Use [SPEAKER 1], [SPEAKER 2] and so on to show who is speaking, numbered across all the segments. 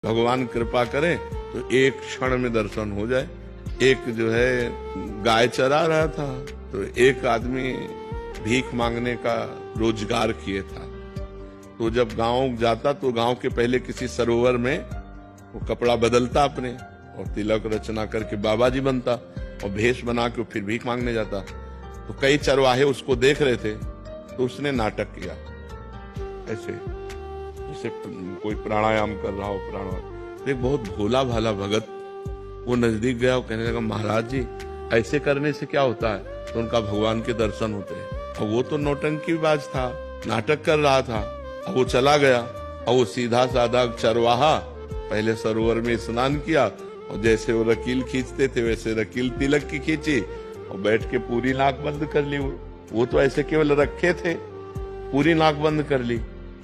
[SPEAKER 1] भगवान कृपा करे तो एक क्षण में दर्शन हो जाए। एक जो है गाय चरा रहा था तो एक आदमी भीख मांगने का रोजगार किए था। तो जब गांव जाता तो गांव के पहले किसी सरोवर में वो कपड़ा बदलता अपने और तिलक रचना करके बाबा जी बनता और भेष बना के फिर भीख मांगने जाता। तो कई चरवाहे उसको देख रहे थे तो उसने नाटक किया ऐसे जैसे कोई प्राणायाम कर रहा हो तो एक बहुत भोला भाला भगत वो नजदीक गया और कहने लगा, महाराज जी ऐसे करने से क्या होता है? तो उनका भगवान के दर्शन होते हैं। और वो तो नौटंकीबाज था, नाटक कर रहा था। अब वो चला गया और वो सीधा साधा चरवाहा पहले सरोवर में स्नान किया और जैसे वो रकील खींचते थे वैसे रकील तिलक की खींची और बैठ के पूरी नाक बंद कर ली। वो तो ऐसे केवल रखे थे, पूरी नाक बंद कर ली।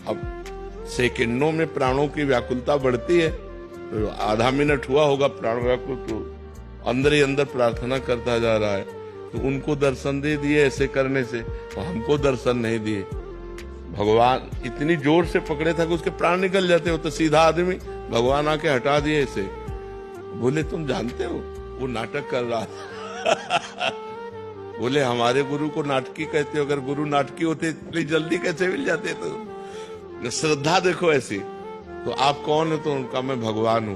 [SPEAKER 1] अब सेकंडों में प्राणों की व्याकुलता बढ़ती है। तो आधा मिनट हुआ होगा प्राण व्याकुल, तो अंदर ही अंदर प्रार्थना करता जा रहा है। तो उनको दर्शन दे दिए ऐसे करने से, और हमको दर्शन नहीं दिए। भगवान इतनी जोर से पकड़े था कि उसके प्राण निकल जाते हो। तो सीधा आदमी भगवान आके हटा दिए ऐसे। बोले तुम जानते हो वो नाटक कर रहा था। बोले हमारे गुरु को नाटकी कहते हो, अगर गुरु नाटकी होते इतनी जल्दी कैसे मिल जाते? तो श्रद्धा देखो ऐसी। तो आप कौन हो? तो उनका मैं भगवान हूँ।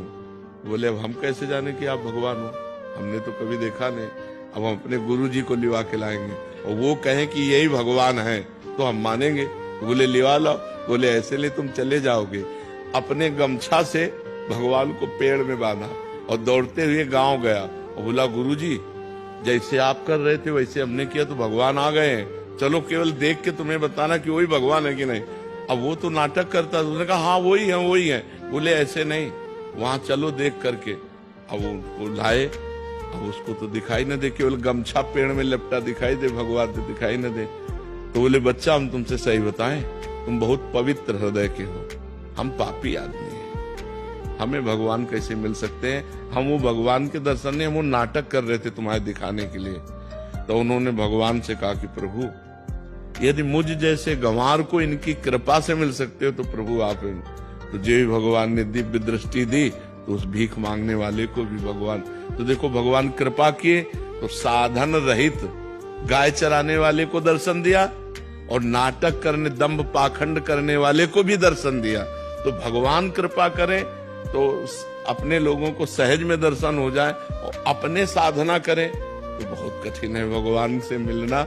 [SPEAKER 1] बोले अब हम कैसे जाने कि आप भगवान हो? हमने तो कभी देखा नहीं। अब हम अपने गुरु जी को लिवा के लाएंगे और वो कहें कि यही भगवान है तो हम मानेंगे। तो बोले लिवा लाओ। बोले ऐसे ले तुम चले जाओगे। अपने गमछा से भगवान को पेड़ में बांधा और दौड़ते हुए गांव गया और बोला, गुरु जी जैसे आप कर रहे थे वैसे हमने किया तो भगवान आ गए हैं। चलो केवल देख के तुम्हें बताना कि वही भगवान है कि नहीं। अब वो तो नाटक करता था। उसने कहा हाँ वही है वही है। बोले ऐसे नहीं, वहां चलो देख करके। अब वो लाए, अब उसको तो दिखाई न दे, केवल गमछा पेड़ में लपटा दिखाई दे, भगवान तो दिखाई न दे। तो बोले बच्चा हम तुमसे सही बताएं, तुम बहुत पवित्र हृदय के हो, हम पापी आदमी हैं, हमें भगवान कैसे मिल सकते हैं? हम वो भगवान के दर्शन नहीं, हम वो नाटक कर रहे थे तुम्हारे दिखाने के लिए। तो उन्होंने भगवान से कहा कि प्रभु यदि मुझ जैसे गंवार को इनकी कृपा से मिल सकते हो तो प्रभु आप। तो जो भी भगवान ने दिव्य दृष्टि दी तो उस भीख मांगने वाले को भी भगवान, तो देखो भगवान कृपा किए तो साधन रहित गाय चराने वाले को दर्शन दिया और नाटक करने दंभ पाखंड करने वाले को भी दर्शन दिया। तो भगवान कृपा करें तो अपने लोगों को सहज में दर्शन हो जाए और अपने साधना करें तो बहुत कठिन है भगवान से मिलना।